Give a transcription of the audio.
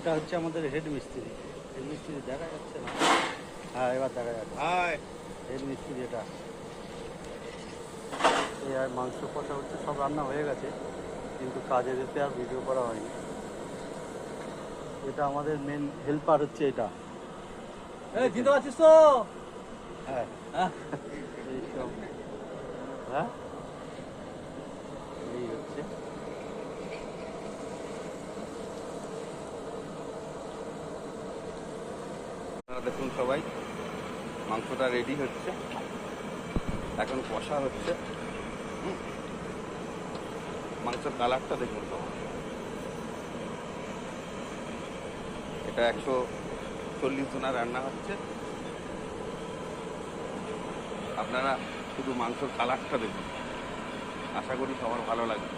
এটা হচ্ছে আমাদের হেড মিস্ত্রি। হেড মিস্ত্রি দেখা যাচ্ছে না? হ্যাঁ, এবার দেখা যাচ্ছে। হেড মিস্ত্রি এটা। এই আর মাংস কষা হচ্ছে, সব রান্না হয়ে গেছে, কিন্তু কাজে যেতে আর ভিডিও করা হয়নি। এটা আমাদের মেন হেল্পার হচ্ছে এটা। জিতে পারছিস তো? হ্যাঁ, এইসব। হ্যাঁ, এই হচ্ছে। দেখুন সবাই, মাংসটা রেডি হচ্ছে, এখন কষা হচ্ছে। মাংসের কালারটা দেখুন সবাই। এটা 140 জনা রান্না হচ্ছে। আপনারা শুধু মাংসের কালারটা দেখুন, আশা করি সবার ভালো লাগবে।